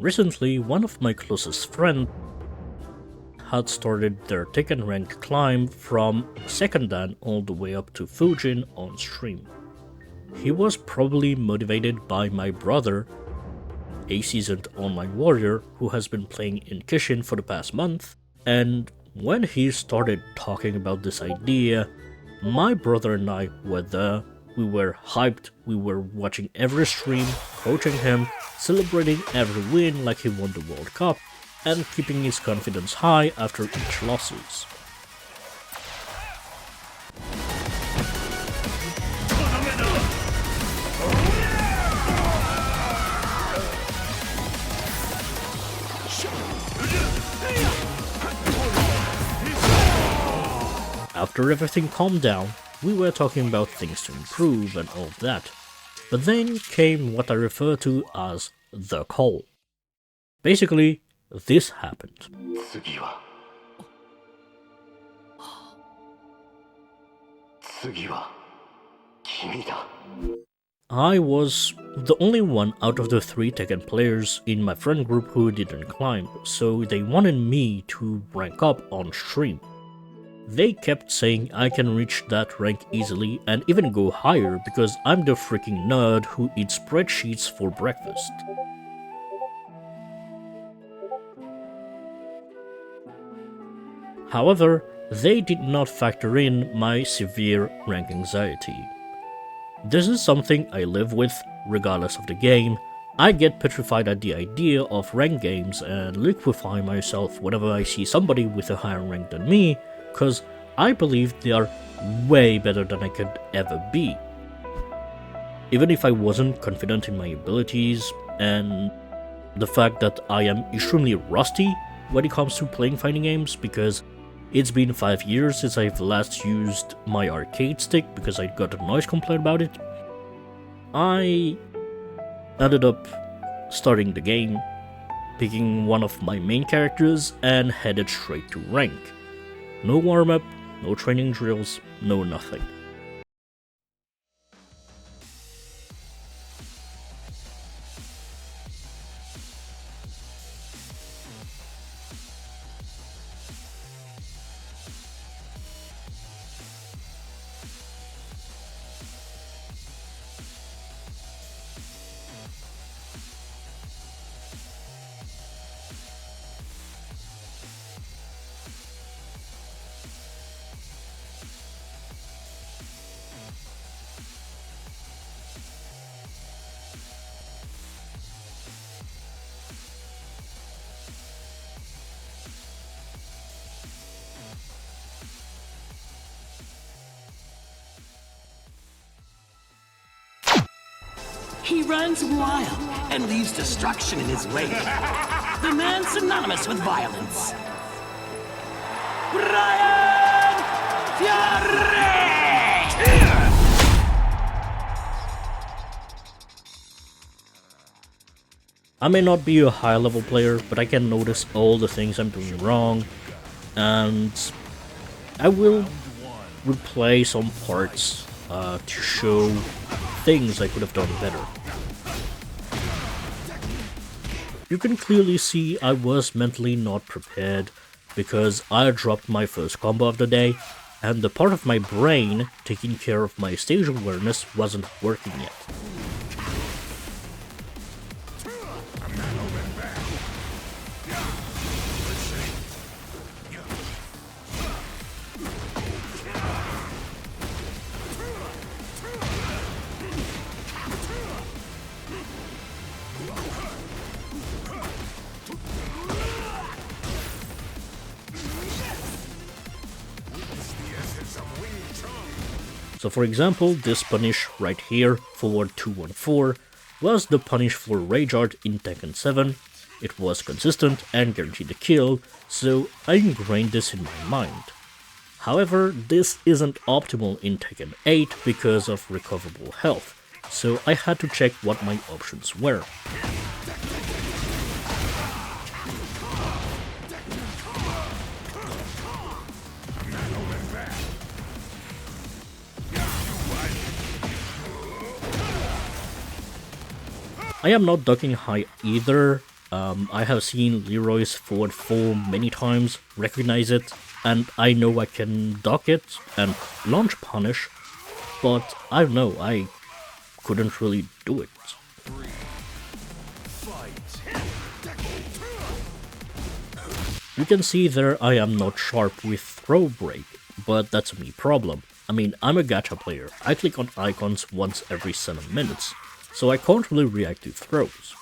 Recently, one of my closest friends had started their Tekken rank climb from 2nd Dan all the way up to Fujin on stream. He was probably motivated by my brother, a seasoned online warrior who has been playing in TEKKEN for the past month, and when he started talking about this idea, my brother and I were there. We were hyped, we were watching every stream, coaching him, celebrating every win like he won the World Cup, and keeping his confidence high after each losses. After everything calmed down, we were talking about things to improve and all that. But then came what I refer to as the call. Basically, this happened. I was the only one out of the 3 Tekken players in my friend group who didn't climb, so they wanted me to rank up on stream. They kept saying I can reach that rank easily and even go higher because I'm the freaking nerd who eats spreadsheets for breakfast. However, they did not factor in my severe rank anxiety. This is something I live with regardless of the game. I get petrified at the idea of ranked games and liquefy myself whenever I see somebody with a higher rank than me, because I believe they are way better than I could ever be. Even if I wasn't confident in my abilities and the fact that I am extremely rusty when it comes to playing fighting games, because it's been 5 years since I've last used my arcade stick because I got a noise complaint about it, I ended up starting the game, picking one of my main characters and headed straight to rank. No warm-up, no training drills, no nothing. He runs wild and leaves destruction in his wake. The man synonymous with violence. Brian Fury! I may not be a high level player, but I can notice all the things I'm doing wrong, and I will replay some parts to show things I could have done better. You can clearly see I was mentally not prepared because I dropped my first combo of the day, and the part of my brain taking care of my stage awareness wasn't working yet. So for example, this punish right here, forward 214, was the punish for Rage Art in Tekken 7. It was consistent and guaranteed a kill, so I ingrained this in my mind. However, this isn't optimal in Tekken 8 because of recoverable health, so I had to check what my options were. I am not ducking high either, I have seen Leroy's forward form many times, recognize it, and I know I can duck it and launch punish, but I don't know, I couldn't really do it. You can see there I am not sharp with throw break, but that's a me problem. I mean, I'm a gacha player, I click on icons once every 7 minutes, so I can't really react to throws.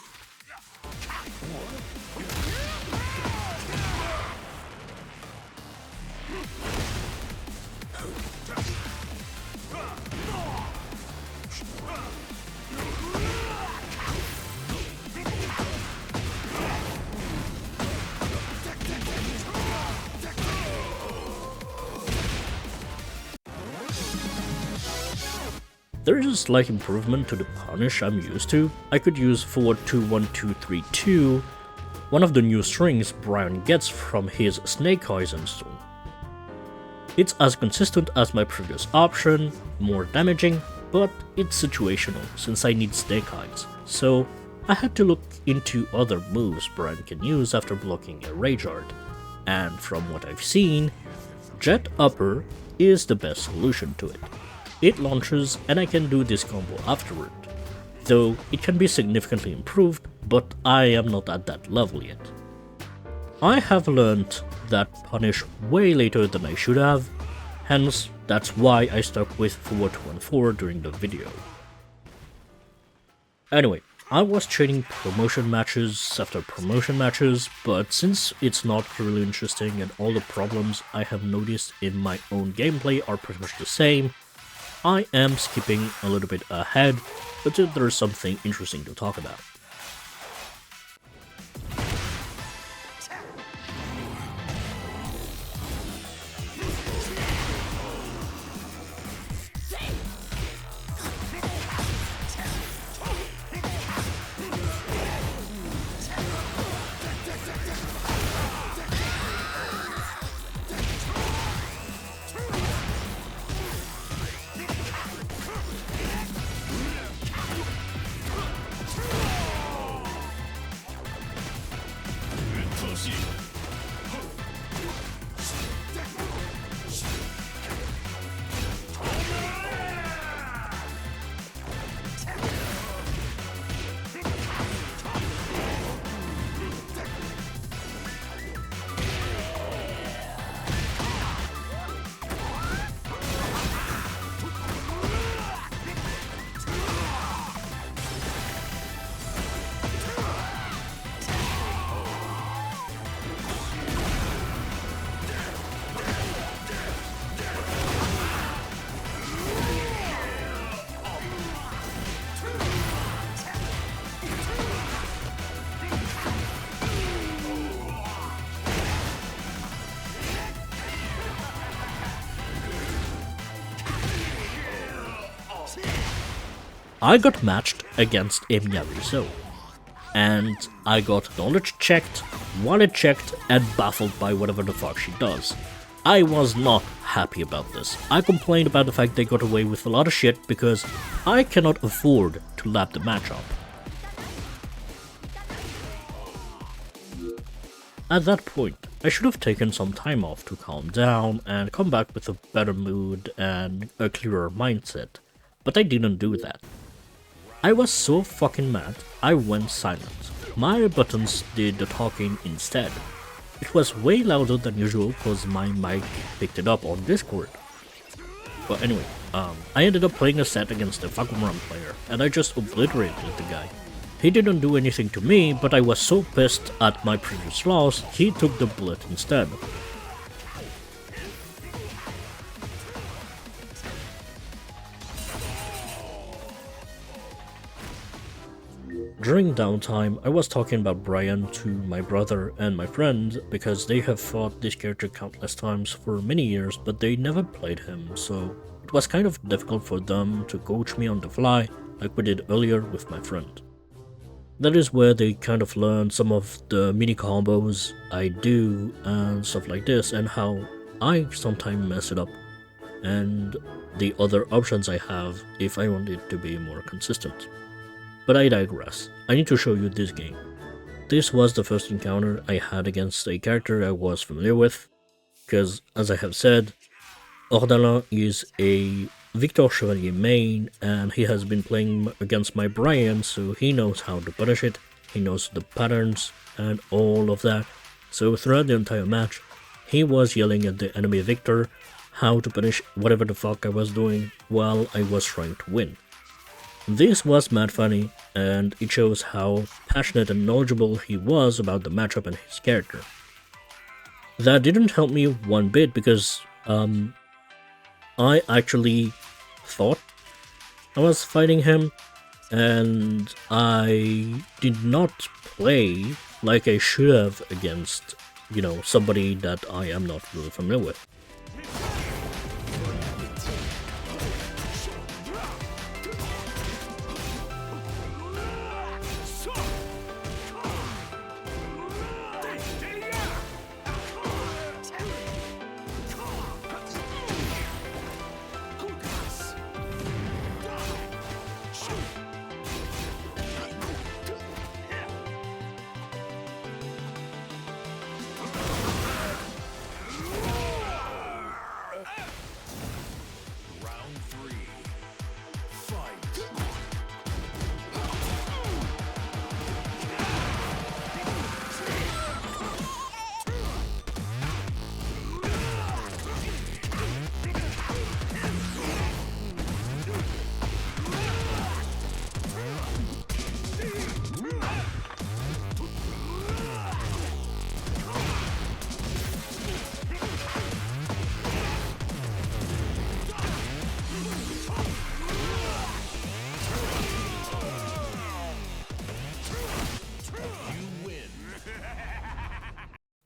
There is a slight improvement to the punish I'm used to. I could use forward 2-1-2-3-2, one of the new strings Brian gets from his Snake Eyes install. It's as consistent as my previous option, more damaging, but it's situational since I need Snake Eyes, so I had to look into other moves Brian can use after blocking a Rage Art, and from what I've seen, Jet Upper is the best solution to it. It launches and I can do this combo afterward, though it can be significantly improved, but I am not at that level yet. I have learned that punish way later than I should have, hence that's why I stuck with forward 2-1-4 during the video. Anyway, I was training promotion matches after promotion matches, but since it's not really interesting and all the problems I have noticed in my own gameplay are pretty much the same, I am skipping a little bit ahead until there's something interesting to talk about. I got matched against a Miyaruzo, and I got knowledge checked, wallet checked, and baffled by whatever the fuck she does. I was not happy about this. I complained about the fact they got away with a lot of shit because I cannot afford to lap the matchup. At that point, I should have taken some time off to calm down and come back with a better mood and a clearer mindset, but I didn't do that. I was so fucking mad, I went silent. My buttons did the talking instead. It was way louder than usual cause my mic picked it up on Discord. But anyway, I ended up playing a set against a Fakuran player, and I just obliterated the guy. He didn't do anything to me, but I was so pissed at my previous loss, he took the bullet instead. During downtime, I was talking about Brian to my brother and my friend because they have fought this character countless times for many years, but they never played him, so it was kind of difficult for them to coach me on the fly like we did earlier with my friend. That is where they kind of learn some of the mini combos I do and stuff like this, and how I sometimes mess it up, and the other options I have if I want it to be more consistent. But I digress. I need to show you this game. this was the first encounter I had against a character I was familiar with, because as I have said, Ordalin is a Victor Chevalier main, and he has been playing against my Brian, so he knows how to punish it, he knows the patterns, and all of that. So throughout the entire match, he was yelling at the enemy Victor how to punish whatever the fuck I was doing while I was trying to win. This was mad funny, and it shows how passionate and knowledgeable he was about the matchup and his character. That didn't help me one bit because I actually thought I was fighting him, and I did not play like I should have against, somebody that I am not really familiar with.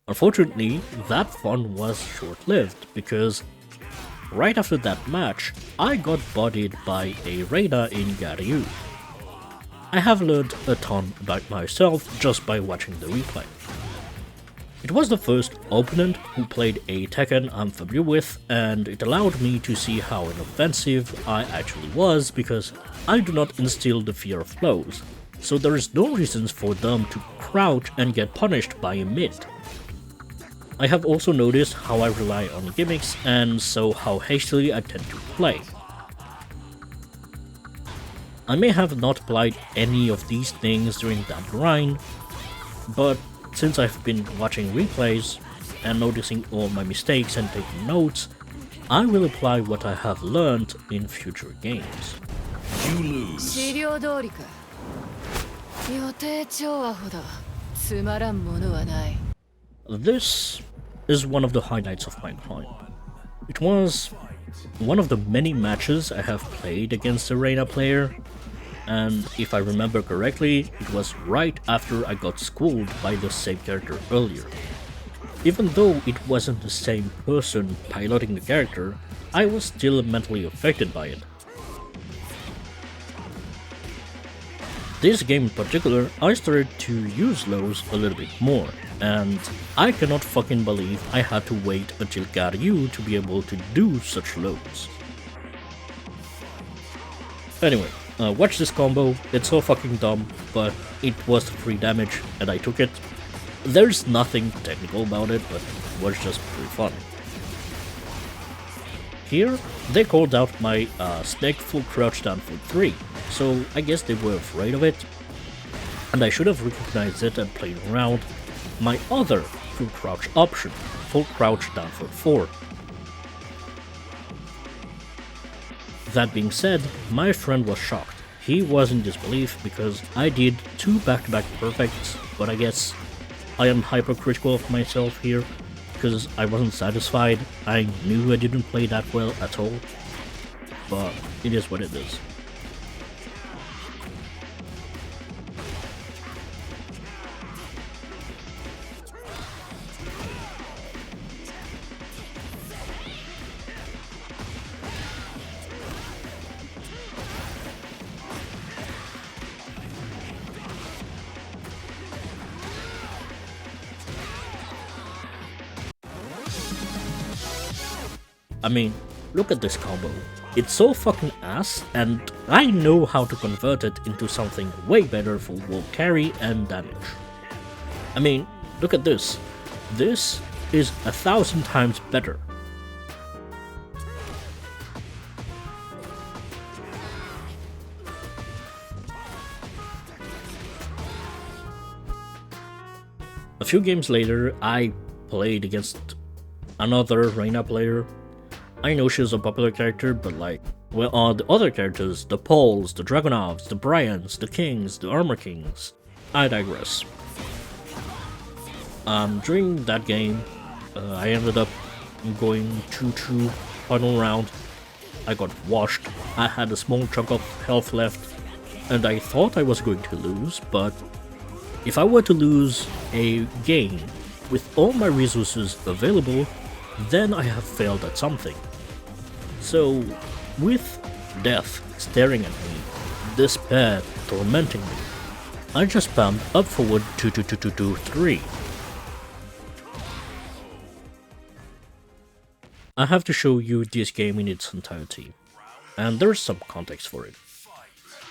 Unfortunately, that fun was short-lived because right after that match, I got bodied by a Reina in Garyu. I have learned a ton about myself just by watching the replay. It was the first opponent who played a Tekken I'm familiar with, and it allowed me to see how inoffensive I actually was because I do not instill the fear of blows, so there is no reasons for them to crouch and get punished by a mid. I have also noticed how I rely on gimmicks and so how hastily I tend to play. I may have not applied any of these things during that grind, but since I've been watching replays and noticing all my mistakes and taking notes, I will apply what I have learned in future games. You lose. 資料通りか。予定調和ほどつまらんものはない。 This is one of the highlights of my climb. It was one of the many matches I have played against a Reina player, and if I remember correctly, it was right after I got schooled by the same character earlier. Even though it wasn't the same person piloting the character, I was still mentally affected by it. This game in particular, I started to use lows a little bit more, and I cannot fucking believe I had to wait until Garyu to be able to do such lows. Anyway, watch this combo, it's so fucking dumb, but it was free damage and I took it. There's nothing technical about it, but it was just pretty fun. Here, they called out my snake full crouch down for 3, so I guess they were afraid of it, and I should have recognized it and played around my other full crouch option, full crouch down for 4. That being said, my friend was shocked. He was in disbelief because I did 2 back-to-back perfects, but I guess I am hypercritical of myself here because I wasn't satisfied. I knew I didn't play that well at all, but it is what it is. I mean, look at this combo. It's so fucking ass, and I know how to convert it into something way better for wall carry and damage. I mean, look at this. This is 1,000 times better. A few games later, I played against another Reina player. I know she's a popular character, but like, where are the other characters? The Poles, the Dragonovs, the Bryans, the Kings, the Armor Kings. I digress. During that game, I ended up going 2-2 final round. I got washed. I had a small chunk of health left, and I thought I was going to lose, but if I were to lose a game with all my resources available, then I have failed at something. So, with death staring at me, despair tormenting me, I just spammed up forward 2-2-2-2-2-3. I have to show you this game in its entirety, and there's some context for it.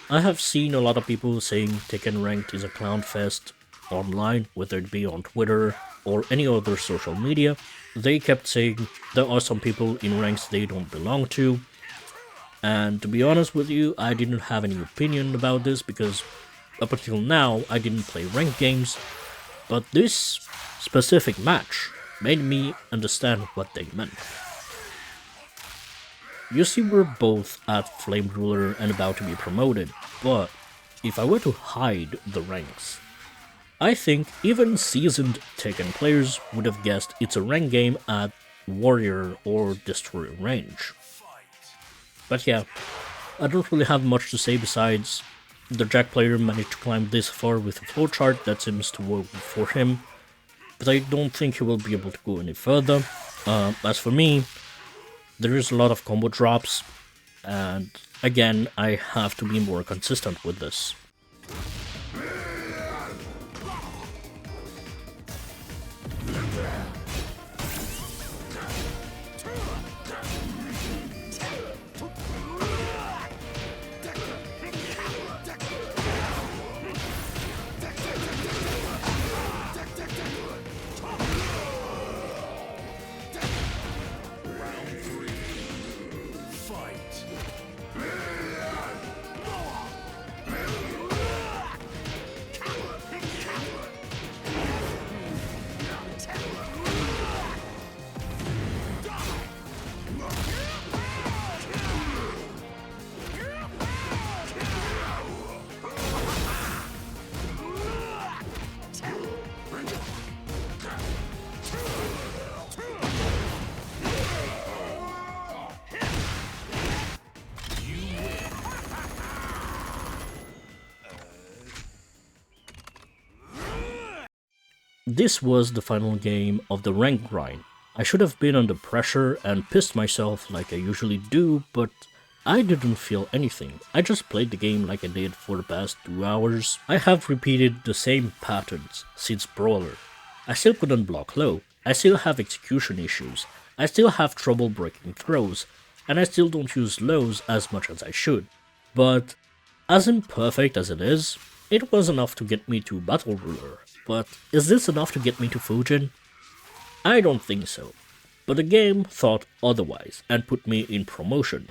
I have seen a lot of people saying Tekken Ranked is a clown fest online, whether it be on Twitter or any other social media. They kept saying there are some people in ranks they don't belong to, and to be honest with you, I didn't have any opinion about this because up until now I didn't play ranked games, but this specific match made me understand what they meant. You see, we're both at Flame Ruler and about to be promoted, but if I were to hide the ranks, I think even seasoned Tekken players would have guessed it's a ranked game at Warrior or Destroyer range. But yeah, I don't really have much to say besides the Jack player managed to climb this far with a flowchart that seems to work for him, but I don't think he will be able to go any further. As for me, there is a lot of combo drops, and again, I have to be more consistent with this. This was the final game of the rank grind. I should have been under pressure and pissed myself like I usually do, but I didn't feel anything. I just played the game like I did for the past 2 hours. I have repeated the same patterns since Brawler. I still couldn't block low, I still have execution issues, I still have trouble breaking throws, and I still don't use lows as much as I should. But as imperfect as it is, it was enough to get me to Battle Ruler. But is this enough to get me to Fujin? I don't think so. But the game thought otherwise and put me in promotion.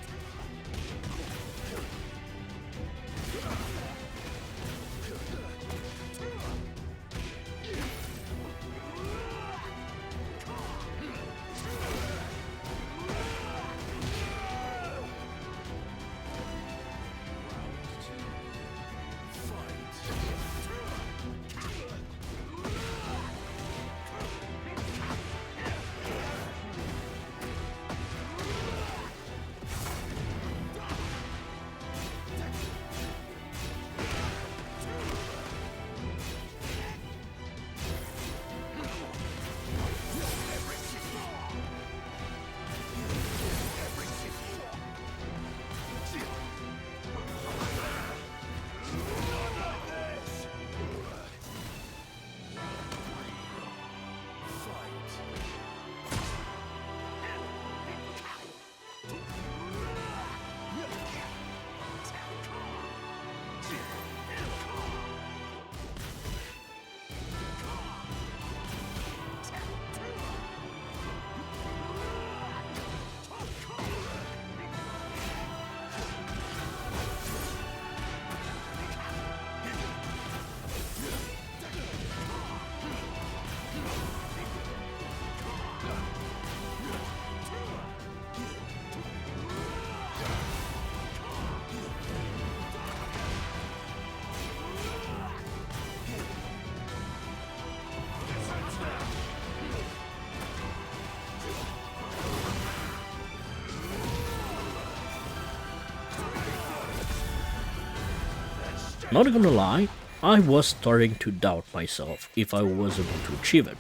Not gonna lie, I was starting to doubt myself if I was able to achieve it,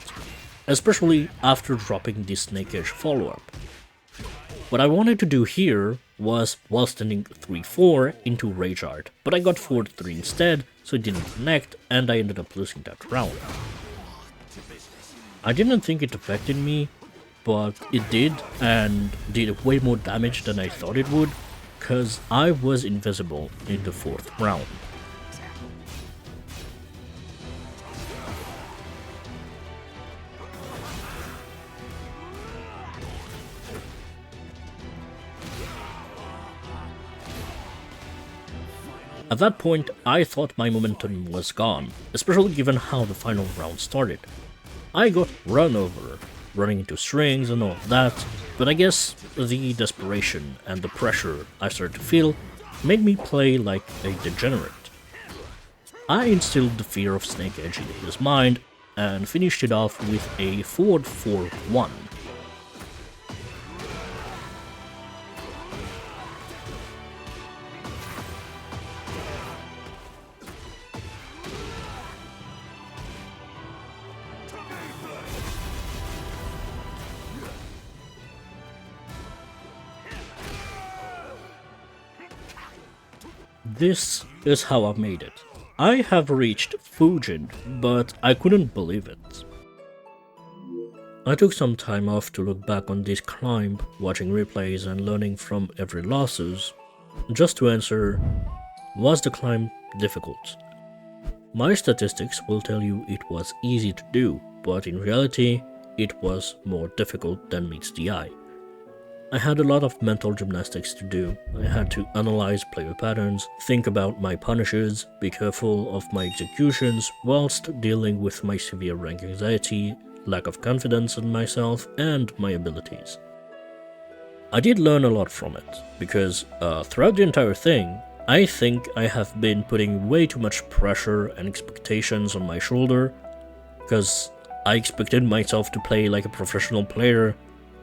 especially after dropping the Snake Edge follow-up. What I wanted to do here was while standing 3-4 into Rage Art, but I got 4-3 instead, so it didn't connect and I ended up losing that round. I didn't think it affected me, but it did, and did way more damage than I thought it would, cause I was invisible in the 4th round. At that point, I thought my momentum was gone, especially given how the final round started. I got run over, running into strings and all of that, but I guess the desperation and the pressure I started to feel made me play like a degenerate. I instilled the fear of Snake Edge into his mind and finished it off with a forward 4-1. This is how I made it. I have reached Fujin, but I couldn't believe it. I took some time off to look back on this climb, watching replays and learning from every losses. Just to answer, was the climb difficult? My statistics will tell you it was easy to do, but in reality, it was more difficult than meets the eye. I had a lot of mental gymnastics to do. I had to analyze player patterns, think about my punishes, be careful of my executions, whilst dealing with my severe rank anxiety, lack of confidence in myself, and my abilities. I did learn a lot from it, because throughout the entire thing, I think I have been putting way too much pressure and expectations on my shoulder, because I expected myself to play like a professional player,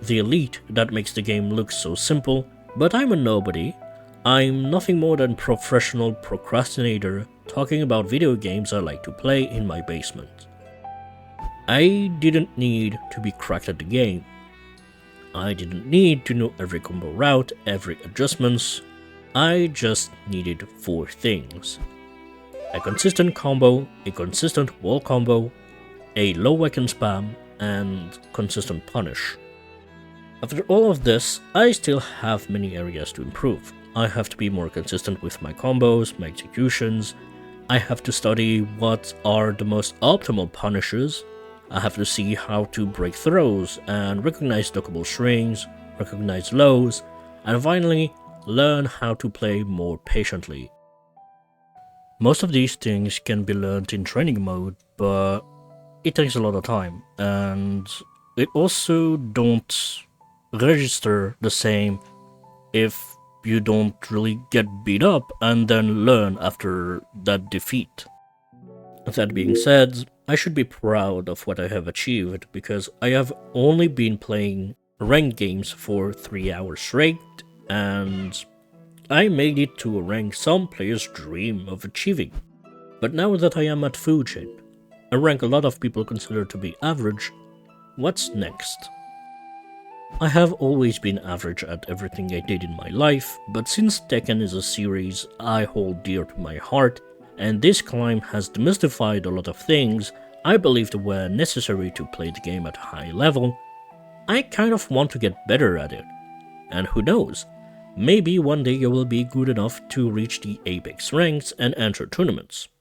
the elite that makes the game look so simple, but I'm a nobody. I'm nothing more than professional procrastinator talking about video games I like to play in my basement. I didn't need to be cracked at the game. I didn't need to know every combo route, every adjustments. I just needed 4 things. A consistent combo, a consistent wall combo, a low weapon spam, and consistent punish. After all of this, I still have many areas to improve. I have to be more consistent with my combos, my executions. I have to study what are the most optimal punishes. I have to see how to break throws and recognize duckable strings, recognize lows, and finally, learn how to play more patiently. Most of these things can be learned in training mode, but it takes a lot of time, and it also don't register the same if you don't really get beat up and then learn after that defeat. That being said, I should be proud of what I have achieved because I have only been playing ranked games for 3 hours straight, and I made it to a rank some players dream of achieving. But now that I am at Fujin, a rank a lot of people consider to be average, what's next? I have always been average at everything I did in my life, but since Tekken is a series I hold dear to my heart, and this climb has demystified a lot of things I believed were necessary to play the game at a high level, I kind of want to get better at it. And who knows, maybe one day I will be good enough to reach the Apex ranks and enter tournaments.